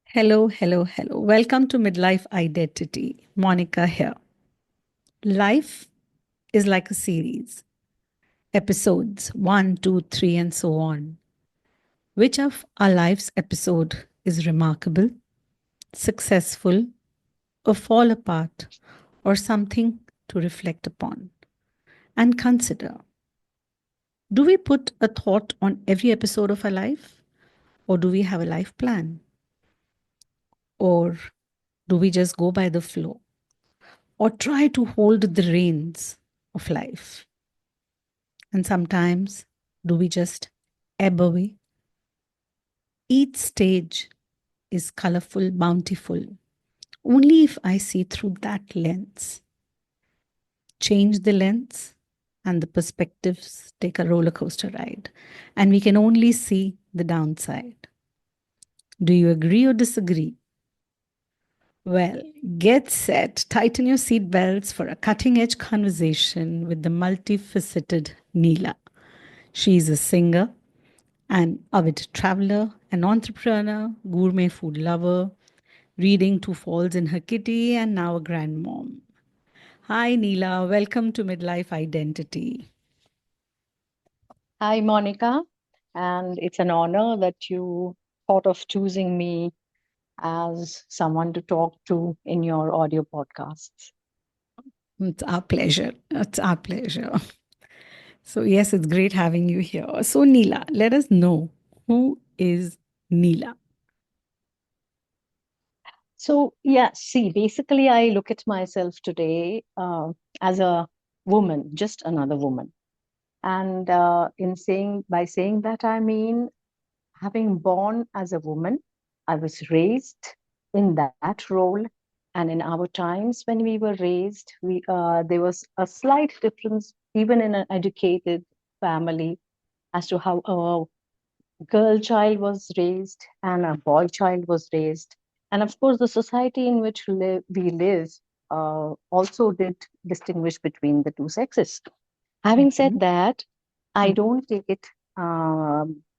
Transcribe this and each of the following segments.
Hello, hello, hello. Welcome to Midlife Identity. Monica here. Life is like a series, episodes one, two, three, and so on. Which of our life's episode is remarkable, successful, or fall apart, or something to reflect upon and consider? Do we put a thought on every episode of our life, or do we have a life plan? Or do we just go by the flow? Or try to hold the reins of life? And sometimes, do we just ebb away? Each stage is colorful, bountiful, only if I see through that lens. Change the lens, and the perspectives take a roller coaster ride, and we can only see the downside. Do you agree or disagree? Well, get set, tighten your seatbelts for a cutting edge conversation with the multifaceted Neela. She's a singer, an avid traveler, an entrepreneur, gourmet food lover, reading Two Falls in her kitty, and now a grandmom. Hi, Neela. Welcome to Midlife Identity. Hi, Monica. And it's an honor that you thought of choosing me as someone to talk to in your audio podcasts. It's our pleasure. It's our pleasure. So, yes, it's great having you here. So, Neela, let us know who is Neela. So, yeah, see, basically, I look at myself today as a woman, just another woman. And by saying that, I mean, having born as a woman, I was raised in that role. And in our times when we were raised, there was a slight difference, even in an educated family, as to how a girl child was raised and a boy child was raised. And of course, the society in which we live also did distinguish between the two sexes. Having said Mhm. that, I don't take it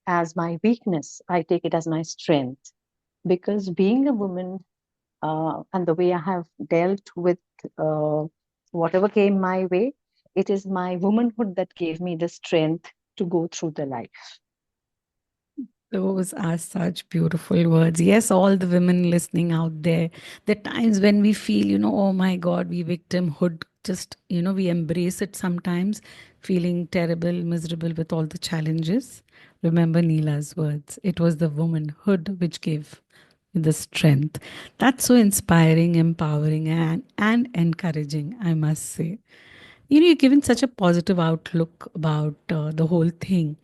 as my weakness. I take it as my strength because being a woman and the way I have dealt with uh, whatever came my way, it is my womanhood that gave me the strength to go through the life. Those are such beautiful words. Yes, all the women listening out there, the times when we feel, oh my God, we victimhood, just, we embrace it sometimes, feeling terrible, miserable with all the challenges. Remember Neela's words. It was the womanhood which gave the strength. That's so inspiring, empowering, and encouraging, I must say. You're given such a positive outlook about the whole thing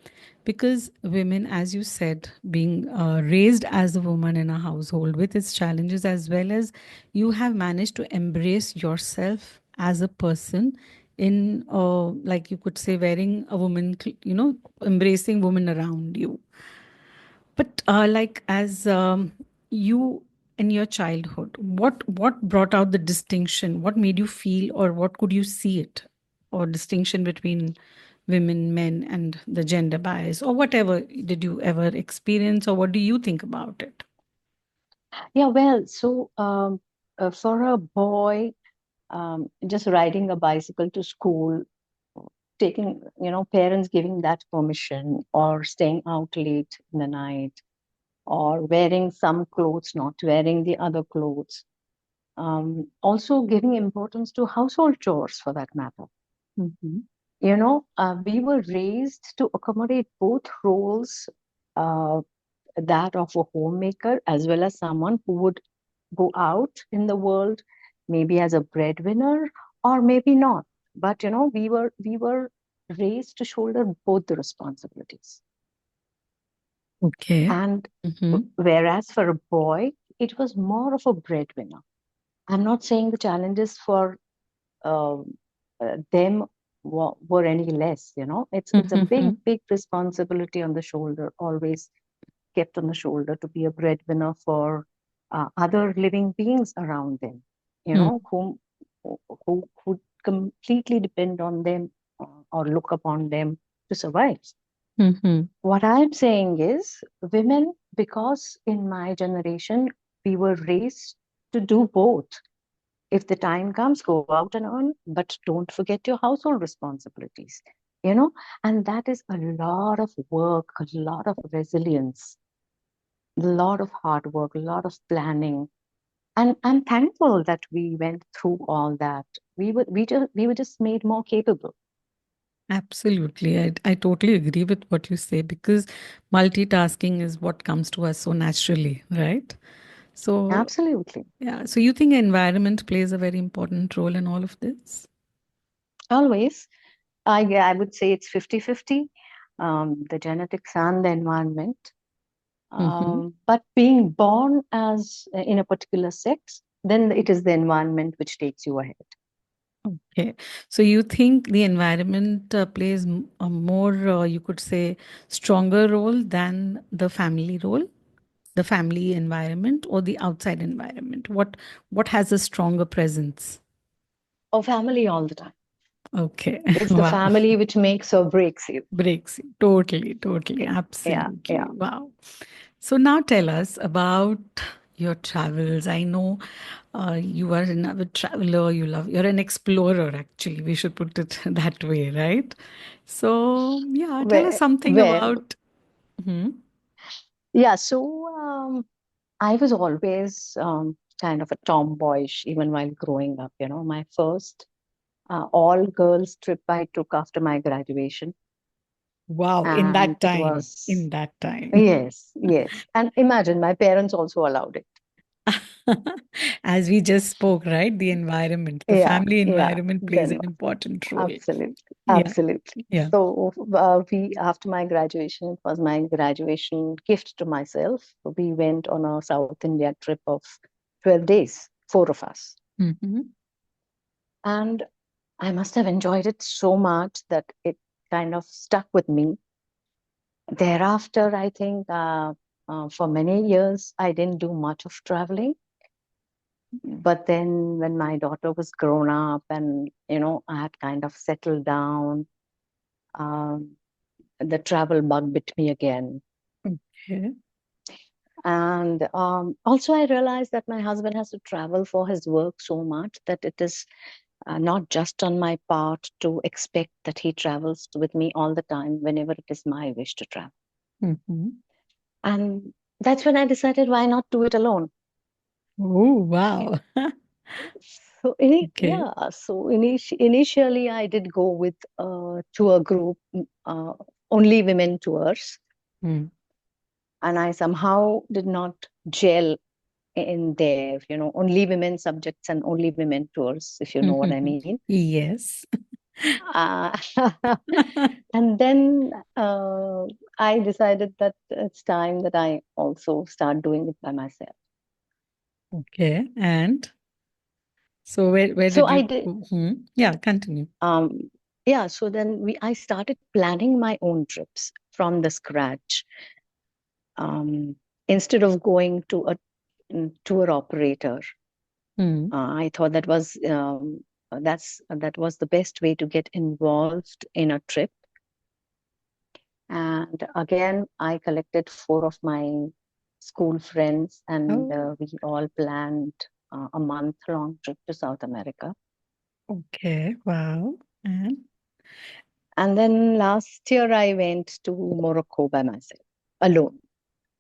because women, as you said, being raised as a woman in a household with its challenges, as well as you have managed to embrace yourself as a person in, like you could say, wearing a woman, embracing women around you. But like as you in your childhood, what brought out the distinction? What made you feel, or what could you see it, or distinction between women, men, and the gender bias, or whatever did you ever experience, or what do you think about it? Yeah, well, so for a boy, just riding a bicycle to school, taking, parents giving that permission, or staying out late in the night, or wearing some clothes, not wearing the other clothes. Also giving importance to household chores for that matter. Mhm. We were raised to accommodate both roles, uh, that of a homemaker as well as someone who would go out in the world, maybe as a breadwinner or maybe not. But we were raised to shoulder both the responsibilities. Okay. And Mm-hmm. whereas for a boy, it was more of a breadwinner. I'm not saying the challenges for uh, them were any less. It's a Mm-hmm. big responsibility on the shoulder, always kept on the shoulder, to be a breadwinner for other living beings around them, who completely depend on them or look upon them to survive. Mm-hmm. What I'm saying is, women, because in my generation, we were raised to do both. If the time comes, go out and earn, but don't forget your household responsibilities, you know, and that is a lot of work, a lot of resilience, a lot of hard work, a lot of planning. And I'm thankful that we went through all that. We were just made more capable. Absolutely. I totally agree with what you say because multitasking is what comes to us so naturally, right? So, Absolutely. yeah. So, you think environment plays a very important role in all of this? Always. I would say it's 50-50, the genetics and the environment. Mm-hmm. But being born as in a particular sex, then it is the environment which takes you ahead. Okay. So, you think the environment plays a more, you could say, stronger role than the family role, the family environment, or the outside environment? What has a stronger presence? Or family all the time. Okay. It's the Wow. family which makes or breaks you. Breaks you. Totally, totally, Yeah, yeah. absolutely. Wow. So now tell us about your travels. I know you are an avid traveler. You're an explorer, actually. We should put it that way, right? So yeah, tell us something Well, about. Hmm. yeah. So I was always kind of a tomboyish, even while growing up. You know, my first all girls trip I took after my graduation, Wow, and it in was that time. yes, yes. And imagine my parents also allowed it. As we just spoke, right? The environment, the Yeah, family yeah. environment plays Then an important role. absolutely, Yeah, absolutely. yeah. So we after my graduation, it was my graduation gift to myself. We went on a South India trip of 12 days, four of us, Hmm. and I must have enjoyed it so much that it kind of stuck with me. Thereafter, I think for many years I didn't do much of traveling. But then when my daughter was grown up and I had kind of settled down, um, the travel bug bit me again. Okay. And also I realized that my husband has to travel for his work so much that it is not just on my part to expect that he travels with me all the time whenever it is my wish to travel. Hmm. And that's when I decided, why not do it alone? Oh, wow. So Okay. initially I did go with a tour group, only women tours, Mm. and I somehow did not gel in there. Only women subjects and only women tours, if you know what I mean. Yes. Uh, and then I decided that it's time that I also start doing it by myself. Okay. And so where So did I you did. go? Hmm. Yeah, continue. Yeah, so then I started planning my own trips from the scratch. Um, Instead of going to a tour operator, Hmm. I thought that was the best way to get involved in a trip. And again, I collected four of my school friends, and Oh, we all planned a month-long trip to South America. okay. Wow. And And then last year, I went to Morocco by myself, alone.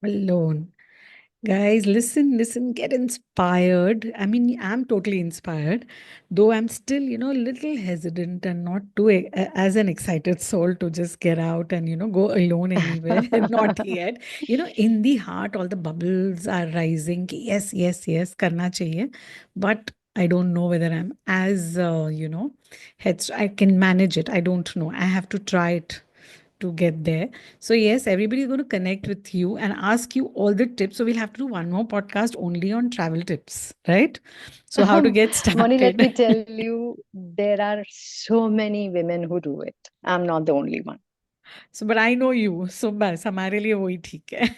alone. Guys, listen, listen, get inspired. I mean, I'm totally inspired, though I'm still, a little hesitant and not too as an excited soul to just get out and, go alone anywhere. Not yet. In the heart, all the bubbles are rising. Ki yes, yes, yes, karna chahiye. But I don't know whether I'm as, heads. I can manage it. I don't know. I have to try it to get there. So, yes, everybody's going to connect with you and ask you all the tips. So, we'll have to do one more podcast only on travel tips, right? So, how to get Moni, let started. me tell you, there are so many women who do it. I'm not the only one. So, but I know you. So, बस हमारे लिए वही ठीक है.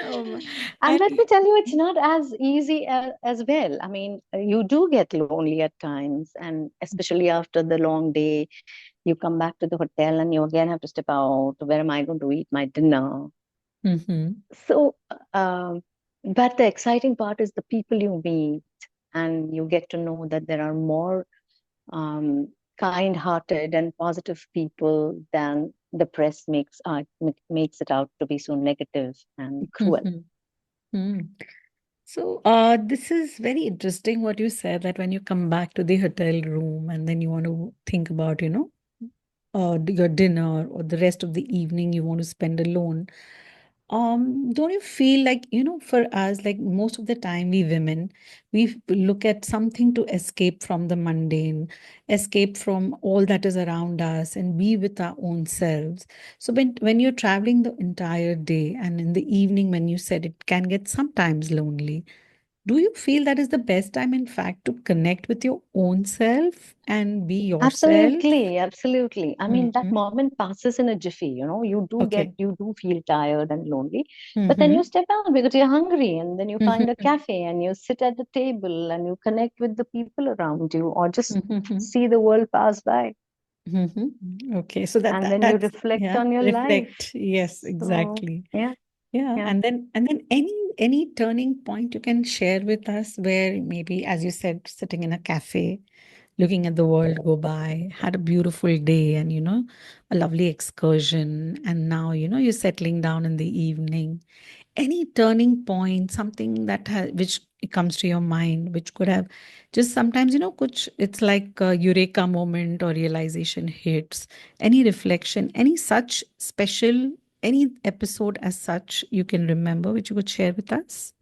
Um, And and let me tell you, it's not as easy as well. I mean, you do get lonely at times, and especially after the long day, you come back to the hotel and you again have to step out. Where am I going to eat my dinner? Mm-hmm. So, but the exciting part is the people you meet, and you get to know that there are more um, kind-hearted and positive people than the press makes it out to be so negative and cruel. Mm-hmm. So, this is very interesting what you said that when you come back to the hotel room and then you want to think about, your dinner or the rest of the evening you want to spend alone. Don't you feel like, for us, like most of the time, we women, look at something to escape from the mundane, escape from all that is around us, and be with our own selves. So when you're traveling the entire day and in the evening, when you said it can get sometimes lonely, do you feel that is the best time, in fact, to connect with your own self and be yourself? Absolutely, absolutely. I mean, that Hmm. moment passes in a jiffy, you know, Okay. you do feel tired and lonely, but then you Hmm. step out because you're hungry, and then you find a Hmm. cafe and you sit at the table and you connect with the people around you, or just Hmm. see the world pass by, Okay, so and then you that's, reflect yeah, on your life. reflect. Yes, So, exactly. yeah, Yeah, yeah. and then any turning point you can share with us where maybe, as you said, sitting in a cafe, looking at the world go by, had a beautiful day and a lovely excursion, and now you're settling down in the evening. Any turning point, something that which comes to your mind, which could have just sometimes, kuch, it's like a eureka moment or realization hits. Any reflection, any such special, any episode as such you can remember, which you could share with us?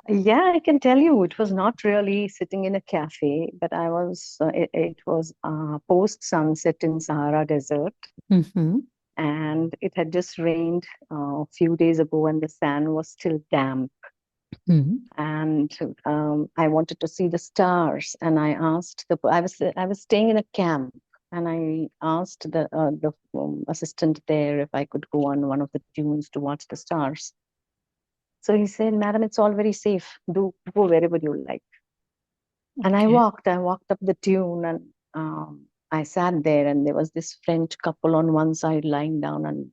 Yeah, I can tell you, it was not really sitting in a cafe, but it was post sunset in Sahara Desert. Mm-hmm. And it had just rained a few days ago, and the sand was still damp. Mm-hmm. And I wanted to see the stars, and I was staying in a camp, and I asked the assistant there if I could go on one of the dunes to watch the stars. So he said, "Madam, it's all very safe. Do go wherever you like." And Okay. I walked up the dune, and I sat there, and there was this French couple on one side lying down and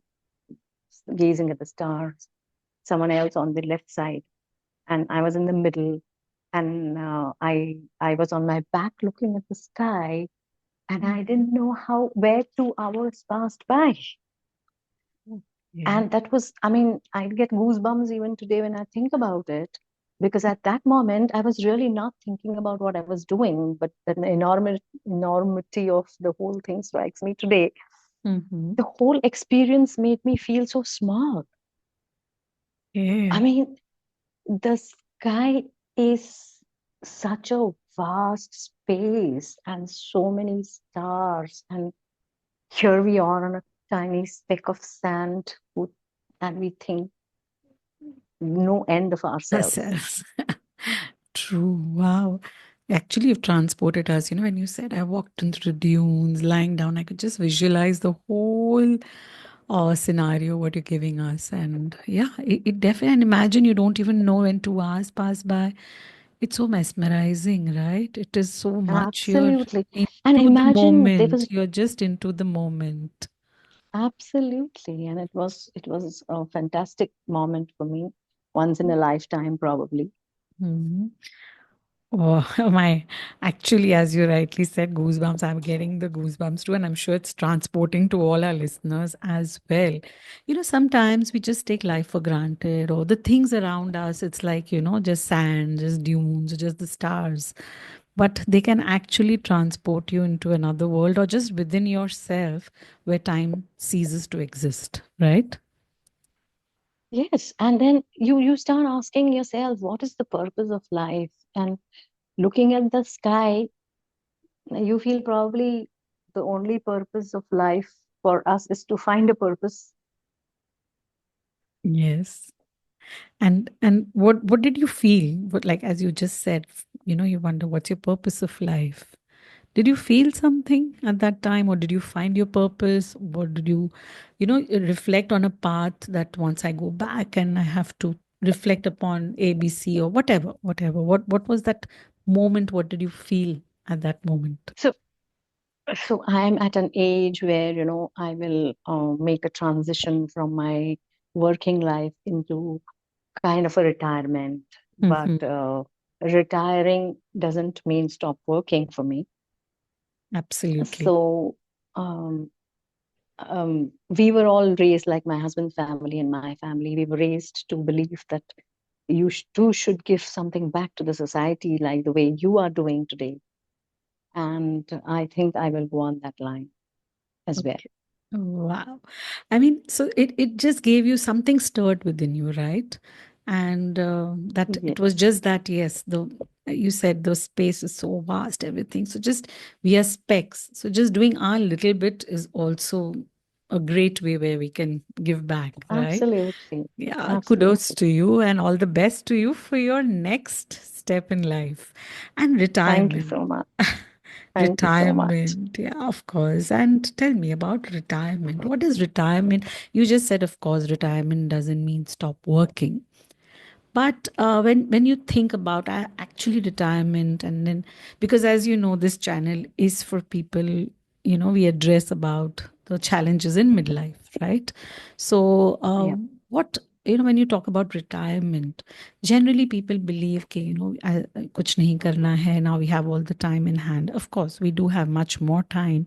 gazing at the stars, someone else on the left side, and I was in the middle. And I was on my back looking at the sky, and I didn't know how where 2 hours passed by. Yeah. And that was, I mean, I get goosebumps even today when I think about it, because at that moment I was really not thinking about what I was doing, but the enormity of the whole thing strikes me today. Mm-hmm. The whole experience made me feel so small. I Yeah. mean, the sky is such a vast space and so many stars, and here we are on a tiny speck of sand, and we think no end of ourselves. Ourselves. True. Wow. Actually, you've transported us. When you said I walked into the dunes, lying down, I could just visualize the whole scenario, what you're giving us. And yeah, it definitely, and imagine you don't even know when 2 hours pass by. It's so mesmerizing, right? It is so much. You're Absolutely. And into the imagine there moment. was You're just into the moment. absolutely, and it was a fantastic moment for me, once in a lifetime probably. Mhm. Oh, my, actually, as you rightly said, goosebumps. I'm getting the goosebumps too, and I'm sure it's transporting to all our listeners as well. Sometimes we just take life for granted, or the things around us, it's like, just sand, just dunes, just the stars. But they can actually transport you into another world or just within yourself where time ceases to exist, right? Yes, and then you start asking yourself, what is the purpose of life? And looking at the sky, you feel probably the only purpose of life for us is to find a purpose. Yes. And what did you feel? What, like, as you just said, you wonder what's your purpose of life. Did you feel something at that time, or did you find your purpose? Or did you, reflect on a path that once I go back and I have to reflect upon ABC or whatever, whatever. What was that moment? What did you feel at that moment? So, so I'm at an age where, you know, I will make a transition from my working life into kind of a retirement. But Mhm. retiring doesn't mean stop working for me. Absolutely. So um, we were all raised, like my husband's family and my family, we were raised to believe that you too should give something back to the society like the way you are doing today. And I think I will go on that line as well. Okay. Wow. I mean, so it just gave you something stirred within you, right? And that it was Yes, just that, yes, the you said the space is so vast, everything. So just we are specks. So just doing our little bit is also a great way where we can give back, right? absolutely. Yeah, kudos Absolutely. to you and all the best to you for your next step in life and Thank you retirement. so much. Thank you so much. Retirement, yeah, of course. And tell me about retirement. What is retirement? You just said, of course, retirement doesn't mean stop working. But when you think about actually retirement, and then because as you know, this channel is for people, we address about the challenges in midlife, right? So Yeah. what when you talk about retirement, generally people believe कि कुछ नहीं करना है, now we have all the time in hand. Of course we do have much more time.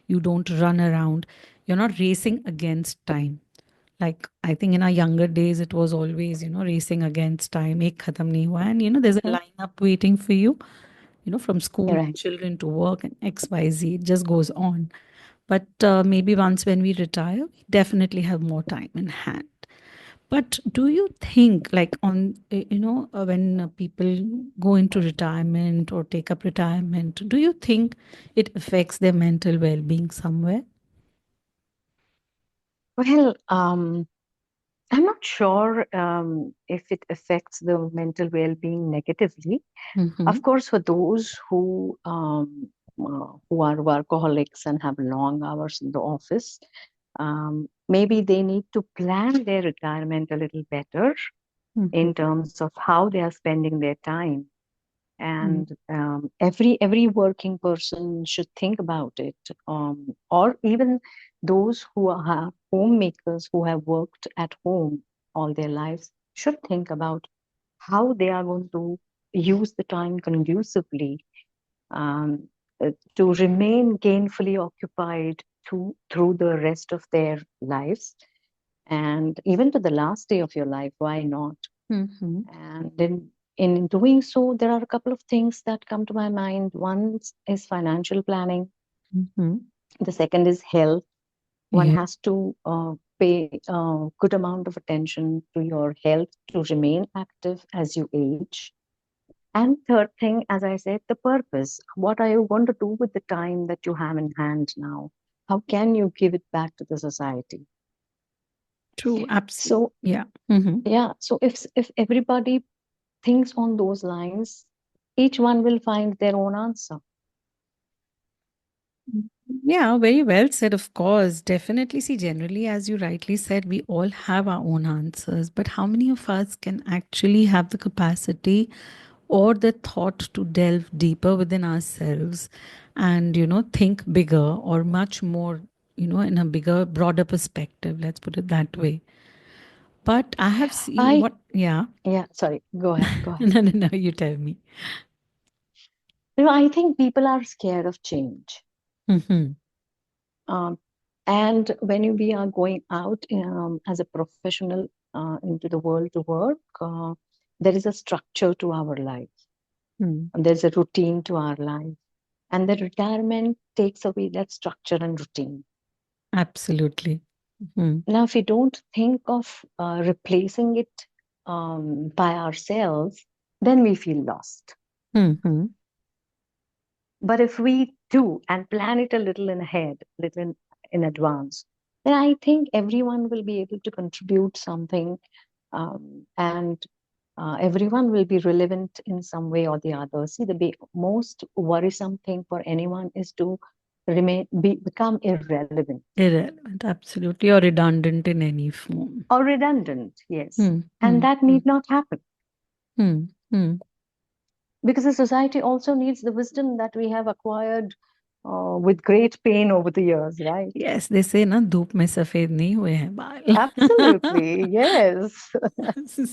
You don't run around, you're not racing against time. Like I think in our younger days, it was always, racing against time. Ek khatam nahi hua. And there's a Mhm. lineup waiting for you, from school, You're right. children to work and XYZ. It just goes on. But maybe once when we retire, we definitely have more time in hand. But do you think, like when people go into retirement or take up retirement, do you think it affects their mental well-being somewhere? Well, I'm not sure if it affects the mental well-being negatively. Mm-hmm. Of course, for those who are workaholics and have long hours in the office, maybe they need to plan their retirement a little better Mm-hmm. in terms of how they are spending their time. And every working person should think about it, or even those who are homemakers who have worked at home all their lives should think about how they are going to use the time conducively, um, to remain gainfully occupied through the rest of their lives, and even to the last day of your life. Why not? Mm-hmm. And in doing so, there are a couple of things that come to my mind. One is financial planning. Mm-hmm. The second is health. One Yeah. has to pay a good amount of attention to your health to remain active as you age. And third thing, as I said, the purpose. What are you going to do with the time that you have in hand now? How can you give it back to the society? True, absolutely. So Yeah. Hmm. yeah, so if everybody thinks on those lines, each one will find their own answer. Yeah, very well said, of course. Definitely. See, generally, as you rightly said, we all have our own answers, but how many of us can actually have the capacity or the thought to delve deeper within ourselves and, think bigger or much more, in a bigger, broader perspective? Let's put it that way. But I have seen I what, yeah. Yeah, sorry, go ahead, go ahead. No, no, no, you tell me. I think people are scared of change. Hmm. Um, and when we are going out as a professional into the world to work, there is a structure to our life. There's a routine to our life. And the retirement takes away that structure and routine. Absolutely. Hmm. Now, if we don't think of replacing it by ourselves, then we feel lost. Hmm. But if we do and plan it a little in ahead, little in advance, then I think everyone will be able to contribute something, and everyone will be relevant in some way or the other. See, the most worrisome thing for anyone is to become irrelevant Irrelevant, absolutely, or redundant in any form. or redundant. Yes, Hmm, and hmm, that hmm, need not happen, hmm, because the society also needs the wisdom that we have acquired, with great pain over the years, right? Yes, they say ना धूप में सफेद नहीं हुए हैं बाल. Absolutely, yes.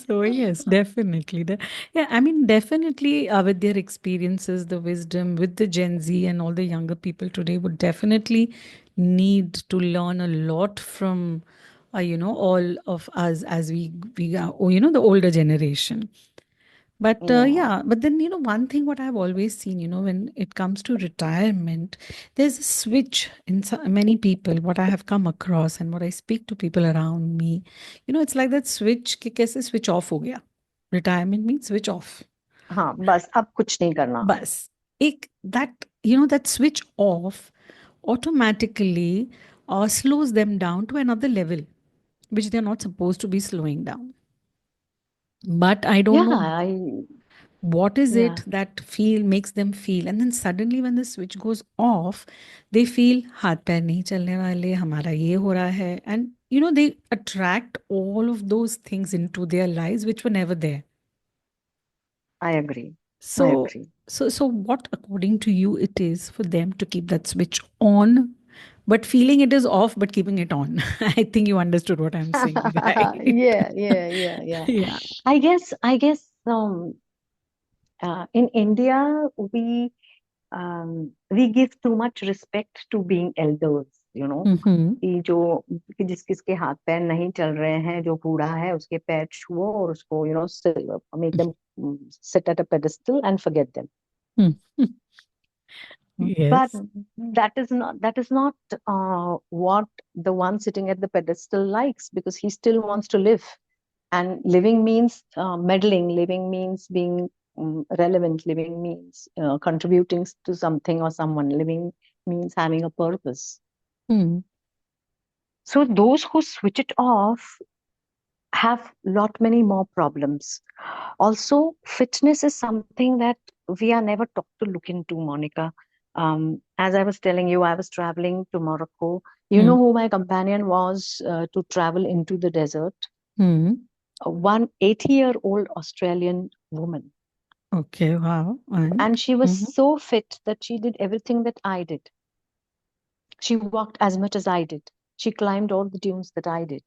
So yes, definitely. Yeah, I mean, definitely with their experiences, the wisdom with the Gen Z and all the younger people today would definitely need to learn a lot from, all of us as we are, the older generation. But Yeah, yeah, but then, one thing what I've always seen, when it comes to retirement, there's a switch in many people, what I have come across and what I speak to people around me. It's like that switch, कि कैसे switch off हो गया. Retirement means switch off. हाँ, बस अब कुछ नहीं करना. Bas. That switch off automatically slows them down to another level, which they're not supposed to be slowing down. But I don't Yeah, know I what is yeah, it that feel makes them feel, and then suddenly when the switch goes off they feel हाथ पैर नहीं चलने वाले हमारा ये हो रहा है, and they attract all of those things into their lives which were never there. I agree. I So agree. so what according to you it is for them to keep that switch on but feeling it is off but keeping it on? I think you understood what I'm saying, right? Yeah, yeah, yeah, yeah. Yeah. I guess in India we give too much respect to being elders, you know. Mm-hmm. कि जो कि जिस किसके हाथ पैर नहीं चल रहे हैं, जो बूढ़ा है उसके पैर छुओ और उसको make them sit at a pedestal and forget them. Mm-hmm. But Yes. that is not what the one sitting at the pedestal likes, because he still wants to live. And living means meddling, living means being relevant, living means contributing to something or someone, living means having a purpose. Hmm. So those who switch it off have lot many more problems. Also, fitness is something that we are never taught to look into, Monica. As I was telling you, I was traveling to Morocco. You Hmm. know who my companion was to travel into the desert? Hmm. One 80-year-old Australian woman. Okay, wow. And And she was mhm. so fit that she did everything that I did. She walked as much as I did. She climbed all the dunes that I did.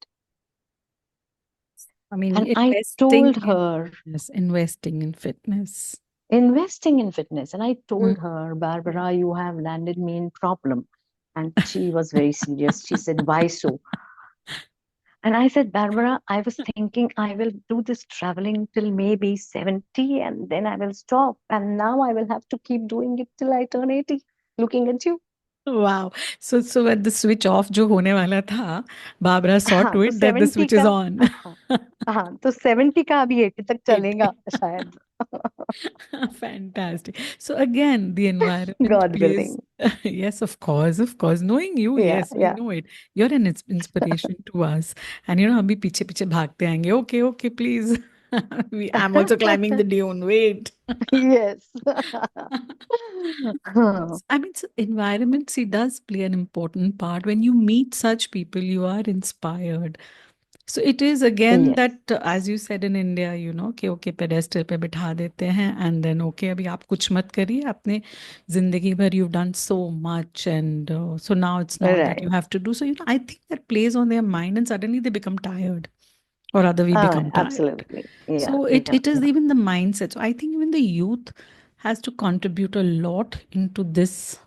I mean, And I told her, investing in fitness. investing in fitness. And I Mm. told her, Barbara, you have landed me in problem. And she was very serious. She said, why so? And I said, Barbara, I was thinking I will do this traveling till maybe 70 and then I will stop. And now I will have to keep doing it till I turn 80, looking at you. Wow. So when the switch off जो होने वाला था, Barbara saw हाँ to तो it that the 70 switch is का on. हाँ हाँ तो 70 का अभी 80 तक चलेगा 80. शायद. Fantastic. So again, the environment God plays. willing. Yes, of course, of course. Knowing you, Yeah, yes, we yeah. know it. You're an inspiration to us. And हम भी पीछे पीछे भागते आएंगे. Okay, okay, please. I'm also climbing the dune. Wait. Yes. I mean, so environment, see, does play an important part. When you meet such people, you are inspired. So it is again Yes, that, as you said in India, कि okay, pedestal पे बिठा देते हैं, and then okay, अभी आप कुछ मत करिए, आपने जिंदगी भर you've done so much, and so now it's not that you right. have to do. So, I think that plays on their mind, and suddenly they become tired, or rather we become tired. Absolutely. Yeah, So it, yeah, it is yeah. even the mindset. So I think even the youth has to contribute a lot into this,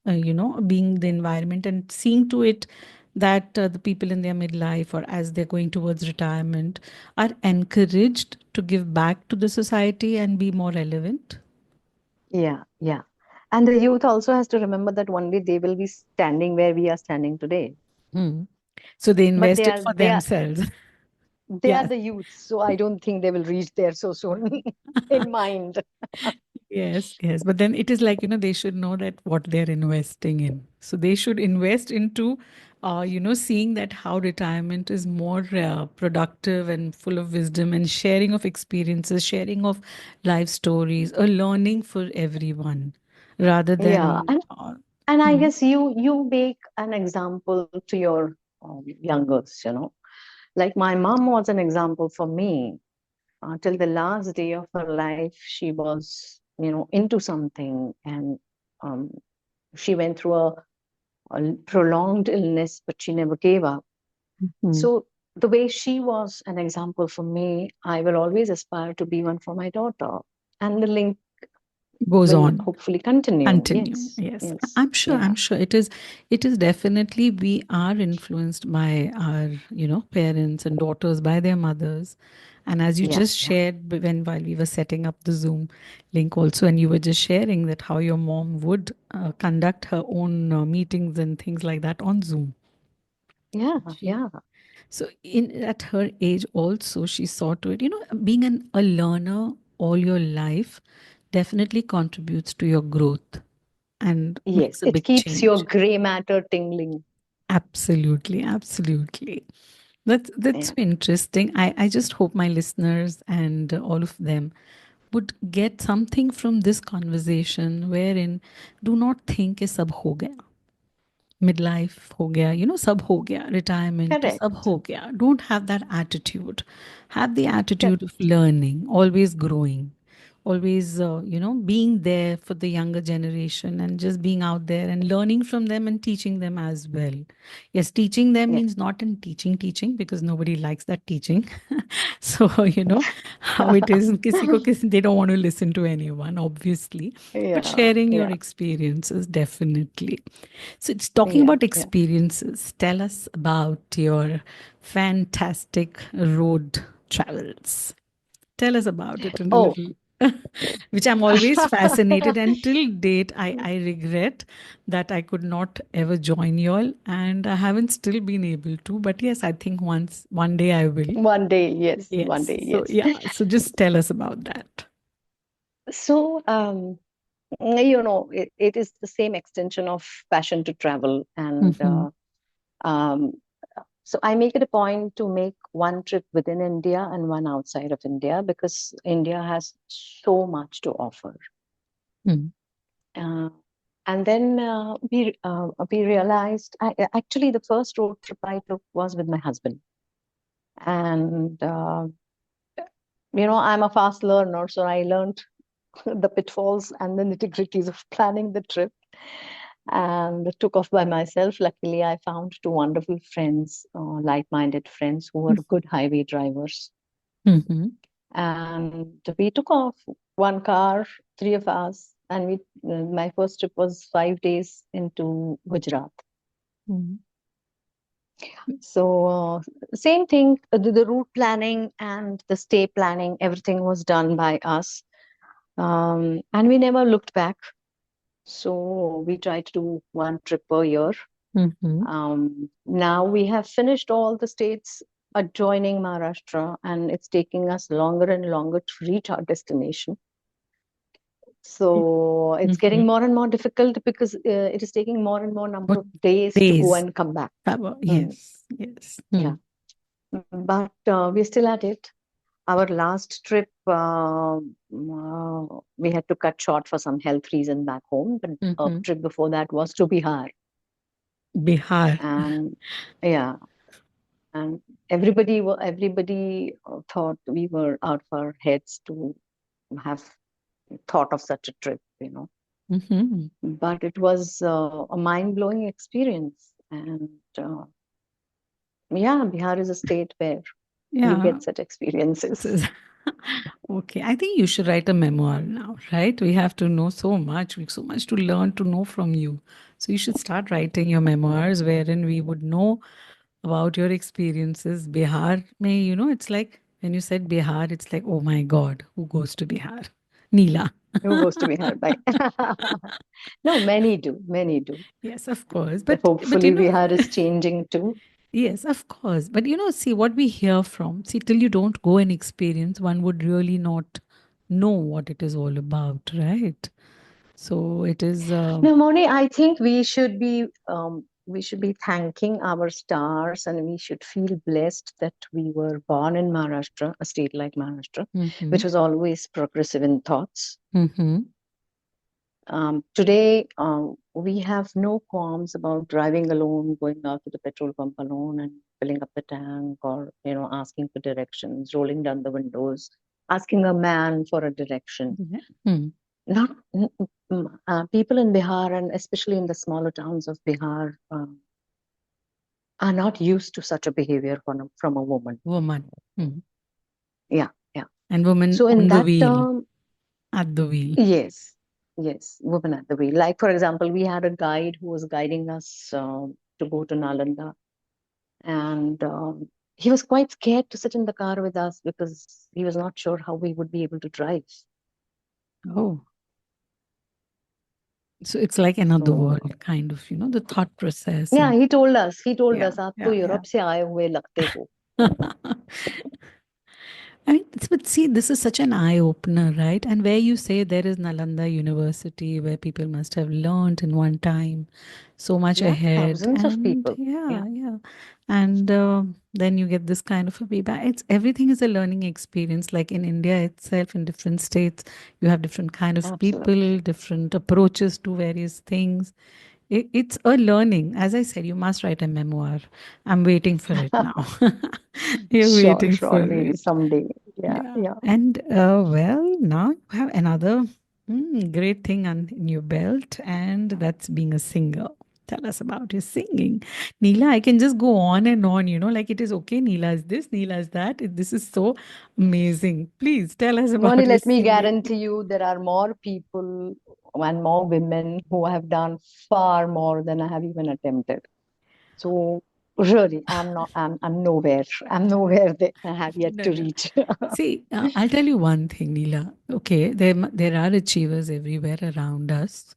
being the environment and seeing to it that the people in their midlife or as they're going towards retirement are encouraged to give back to the society and be more relevant. Yeah, yeah. And the youth also has to remember that one day they will be standing where we are standing today. Hmm. So they But invest they it are for they are themselves. they are Yes. the youth, so I don't think they will reach there so soon in mind. Yes, yes. But then it is like, they should know that what they're investing in. So they should invest into, seeing that how retirement is more productive and full of wisdom and sharing of experiences, sharing of life stories, a learning for everyone rather Yeah, than. and I Mhm. guess you make an example to your youngers, like my mom was an example for me. Till the last day of her life, she was, into something, and um, She went through a prolonged illness, but she never gave up. Mhm. So the way she was an example for me, I will always aspire to be one for my daughter. And the link Goes will on. hopefully continue. Continue. Yes, Yes. yes, I'm sure. yeah, I'm sure it is definitely we are influenced by our, parents and daughters, by their mothers. And as you yeah, just yeah. shared when while we were setting up the Zoom link also, and you were just sharing that how your mom would conduct her own meetings and things like that on Zoom. Yeah, She, yeah. so in at her age also she saw to it, being a learner all your life definitely contributes to your growth and Yes, makes a it big keeps your change. gray matter tingling. Absolutely, absolutely. That's Yeah. so interesting. I just hope my listeners and all of them would get something from this conversation wherein do not think is sab ho gaya. Midlife ho gaya, sab ho gaya, retirement to sab Correct. ho gaya. Don't have that attitude. Have the attitude of Correct. learning, always growing, always, being there for the younger generation and just being out there and learning from them and teaching them as well. Yes, teaching them Yeah. means not in teaching because nobody likes that teaching. So, how it is, they don't want to listen to anyone, obviously, but Yeah, sharing your yeah, experiences definitely. So it's talking yeah, about yeah. experiences. Tell us about your fantastic road travels. Tell us about it in a Oh, little, which I'm always fascinated. Until date, I regret that I could not ever join y'all, and I haven't still been able to. But yes, I think one day I will. one day, yes, one Yes. day, So yes. yeah. So just tell us about that. So, it is the same extension of passion to travel. And Mm-hmm. um, so I make it a point to make one trip within India and one outside of India because India has so much to offer. Mm-hmm. Uh, and then we realized, actually, the first road trip I took was with my husband. And, I'm a fast learner, so I learned the pitfalls and the nitty-gritties of planning the trip and took off by myself. Luckily, I found two wonderful friends, like-minded friends who were good highway drivers. Mm-hmm. And we took off one car, three of us, and my first trip was 5 days into Gujarat. Mm-hmm. So same thing, the route planning and the stay planning, everything was done by us. And we never looked back. So we try to do one trip per year. Mm-hmm. Now we have finished all the states adjoining Maharashtra, and it's taking us longer and longer to reach our destination. So it's Mm-hmm. getting more and more difficult because it is taking more and more number What of days to go days? and come back. Mm, Yes. Yes. yeah, but we're still at it. Our last trip, we had to cut short for some health reason back home. But a Mm-hmm. trip before that was to Bihar, Bihar. and yeah, and everybody thought we were out of our heads to have thought of such a trip, Mm-hmm. But it was a mind blowing experience, and yeah, Bihar is a state where you Yeah. get such experiences. So- okay. I think you should write a memoir now, right? We have to know so much. We have so much to learn to know from you. So you should start writing your memoirs wherein we would know about your experiences. Bihar, may it's like when you said Bihar, it's like, oh my God, who goes to Bihar? Neela. Who goes to Bihar by? No, many do, many do. Yes, of course. But But hopefully, Bihar is changing too. yes, of course. But see what we hear from, see, till you don't go and experience, one would really not know what it is all about, right? So it is, No, Moni, I think we should be thanking our stars, and we should feel blessed that we were born in Maharashtra, a state like Maharashtra, mm-hmm, which was always progressive in thoughts. mm-hmm, Today, we have no qualms about driving alone, going out to the petrol pump alone, and filling up the tank, or asking for directions, rolling down the windows, asking a man for a direction. yeah. Hmm. not people in Bihar, and especially in the smaller towns of Bihar, are not used to such a behavior from a woman. Woman. Hmm. Yeah, yeah. And woman So in on the that wheel, term, at the wheel. yes, yes, woman at the wheel. Like for example, we had a guide who was guiding us to go to Nalanda, and he was quite scared to sit in the car with us because he was not sure how we would be able to drive. Oh, so it's like another So world, kind of, the thought process yeah, and he told us, yeah, आप तो yeah, yeah. Europe से आए हुए लगते हो. I mean, but see, this is such an eye opener, right? And where you say there is Nalanda University where people must have learned in one time so much Yeah, ahead. thousands of And people. yeah, Yeah, yeah. And then you get this kind of a feedback. It's everything is a learning experience. Like in India itself, in different states, you have different kind of absolutely. people, different approaches to various things. It's a learning. As I said, you must write a memoir. I'm waiting for it now. You're Sure, waiting sure, for maybe it. someday. Yeah, Yeah. yeah. And well, now you have another great thing in your belt, and that's being a singer. Tell us about your singing. Neela, I can just go on and on, like it is okay. Neela is this, Neela is that. This is so amazing. Please tell us Moni, about your let me singing. guarantee you there are more people and more women who have done far more than I have even attempted. So really, I'm nowhere. I'm nowhere that I have yet No, to no. reach. See, I'll tell you one thing, Neela. Okay, there are achievers everywhere around us.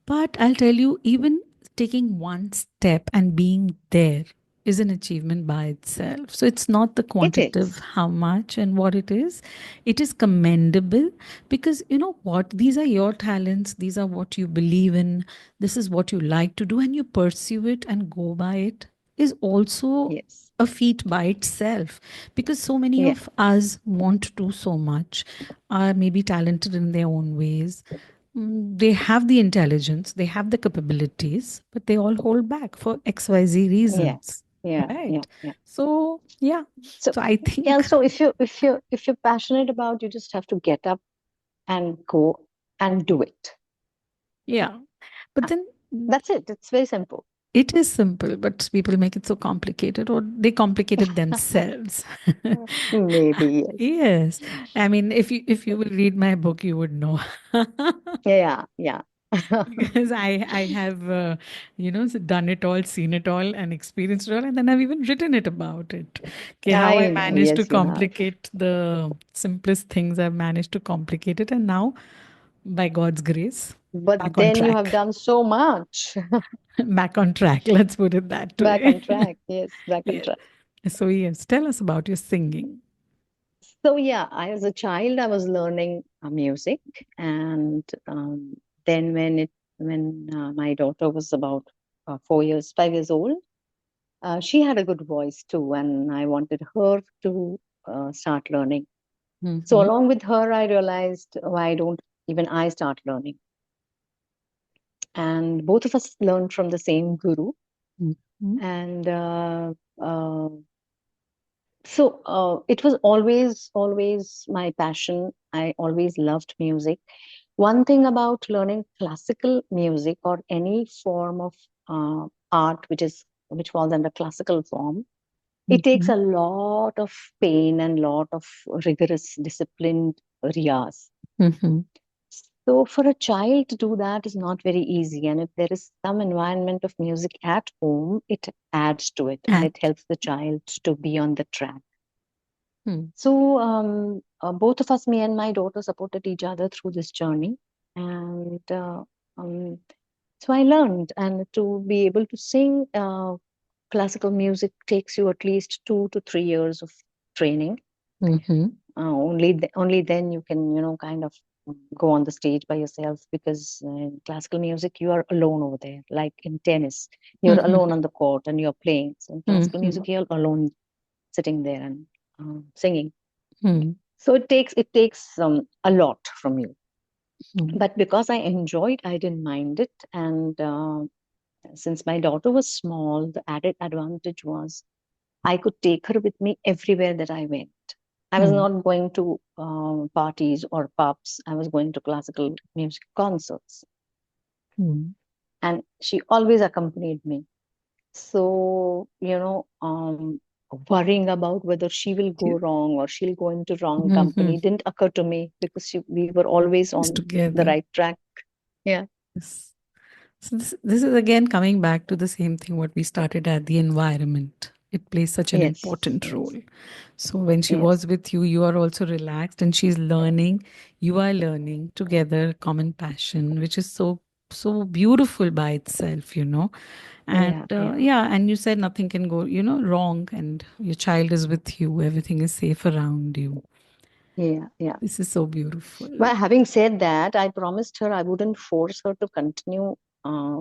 But I'll tell you, even taking one step and being there is an achievement by itself. So it's not the It quantitative is. how much and what it is. It is commendable because you know what? These are your talents. These are what you believe in. This is what you like to do, and you pursue it and go by it is also Yes. a feat by itself because so many Yeah. of us want to do so much, are maybe talented in their own ways. They have the intelligence, they have the capabilities, but they all hold back for XYZ Yeah. reasons. Yeah. Yeah. Right. Yeah. So, yeah. So So I yeah, think, so if you're passionate about, you just have to get up and go and do it. yeah. But Uh, then That's it. It's very simple. it is simple, but people make it so complicated or they complicate it themselves. Maybe yes. Yes. I mean, if you will read my book, you would know. Yeah, yeah. Because I have done it all, seen it all, and experienced it all, and then I've even written it about it. Okay, how I I know. managed to Yes, you have. complicate the simplest things. I've managed to complicate it, and now, by God's grace, But back on then you have track. done so much. Back on track. Let's put it that Back way. on track. Yes, back on Yeah. track. So yes, tell us about your singing. So yeah, I as a child I was learning music, and then when my daughter was about 4 years, 5 years old, she had a good voice too, and I wanted her to start learning. So Mm-hmm. along with her, I realized why don't even I start learning? And both of us learned from the same guru, Mm-hmm. and it was always my passion. I always loved music. One thing about learning classical music or any form of art which falls under classical form, it takes Mm-hmm. a lot of pain and lot of rigorous disciplined riyas. Mm-hmm. So for a child to do that is not very easy, and if there is some environment of music at home, it adds to it and And it helps the child to be on the track. mm, So both of us, me and my daughter, supported each other through this journey, and um, so I learned. And to be able to sing classical music takes you at least 2 to 3 years of training. mm-hmm. Only then you can kind of go on the stage by yourself, because in classical music you are alone over there, like in tennis you're Mm-hmm. alone on the court and you're playing. So in classical Mm-hmm. music you're alone sitting there and singing. Mm-hmm. So it takes a lot from you, Mm-hmm. but because I enjoyed, I didn't mind it. And since my daughter was small, the added advantage was I could take her with me everywhere that I went. I was not going to parties or pubs. I was going to classical music concerts, Hmm. and she always accompanied me. So, worrying about whether she will go wrong or she'll go into wrong Mm-hmm. company didn't occur to me because we were always It's on the together. right track. Yeah. Yes. So this is again coming back to the same thing what we started at, the environment. It plays such an Yes. important role. Yes. So when she Yes. was with you, you are also relaxed and she's learning. You are learning together, common passion, which is so beautiful by itself, you know. And Yeah. Yeah. yeah, and you said nothing can go, wrong, and your child is with you. Everything is safe around you. Yeah. Yeah. This is so beautiful. But having said that, I promised her I wouldn't force her to continue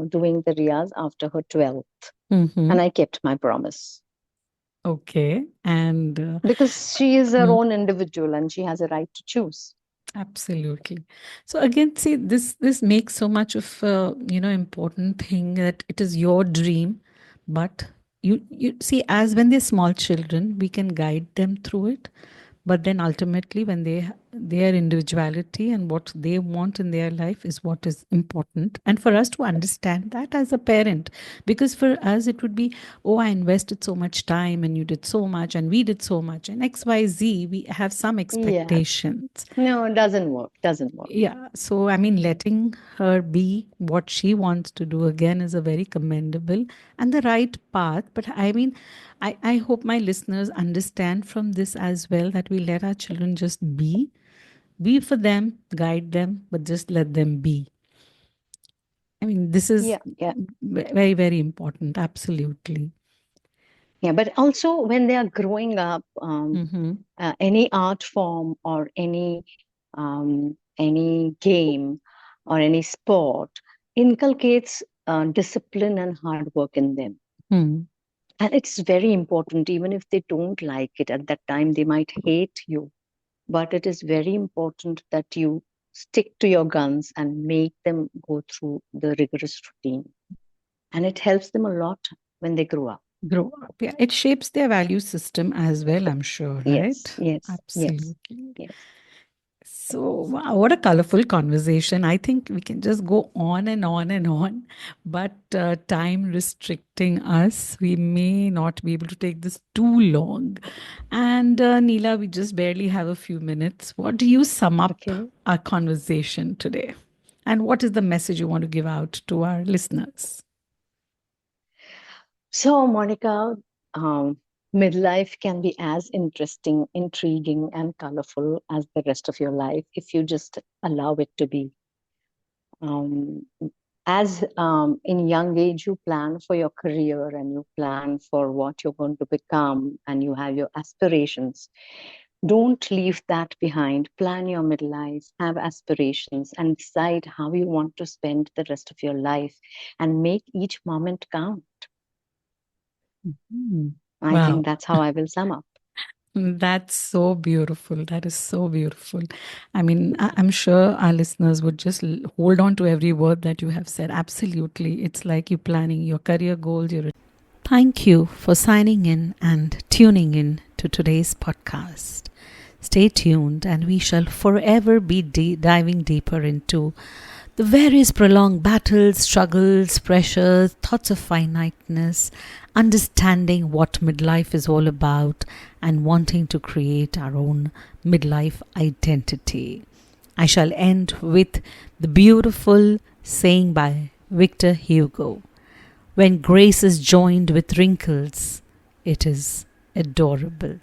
doing the riyaz after her 12th. Mm-hmm. And I kept my promise Okay. And because she is her mm, own individual and she has a right to choose. absolutely. So again, see, this makes so much of important thing that it is your dream, but you see, as when they're small children, we can guide them through it, but then ultimately when their individuality and what they want in their life is what is important, and for us to understand that as a parent, because for us it would be, oh, I invested so much time and you did so much and we did so much and XYZ, we have some Yeah. expectations. No, it doesn't work. Doesn't work. Yeah, so I mean, letting her be what she wants to do again is a very commendable and the right path. But I mean, I hope my listeners understand from this as well that we let our children just be for them, guide them, but just let them be. I mean, this is Yeah. Yeah. very, very important. Absolutely. Yeah. But also when they are growing up, Mm-hmm. any art form or any game or any sport inculcates discipline and hard work in them. Hmm. And it's very important, even if they don't like it at that time, they might hate you. But it is very important that you stick to your guns and make them go through the rigorous routine. And it helps them a lot when they grow up. Grow up. Yeah, it shapes their value system as well, I'm sure, Yes, right? yes, yes, Absolutely. yes. So, wow, what a colorful conversation. I think we can just go on and on and on, but time restricting us, we may not be able to take this too long. And Neela, we just barely have a few minutes. What do you sum up Okay. our conversation today? And what is the message you want to give out to our listeners? So, Monica, midlife can be as interesting, intriguing, and colorful as the rest of your life if you just allow it to be. Um, as in young age, you plan for your career and you plan for what you're going to become and you have your aspirations. Don't leave that behind. Plan your midlife, have aspirations, and decide how you want to spend the rest of your life and make each moment count. Mhm. I Wow. think that's how I will sum up. That's so beautiful. That is so beautiful. I mean, I'm sure our listeners would just hold on to every word that you have said. Absolutely. It's like you're planning your career goals. Thank you for signing in and tuning in to today's podcast. Stay tuned, and we shall forever be diving deeper into the various prolonged battles, struggles, pressures, thoughts of finiteness, understanding what midlife is all about, and wanting to create our own midlife identity. I shall end with the beautiful saying by Victor Hugo: when grace is joined with wrinkles, it is adorable.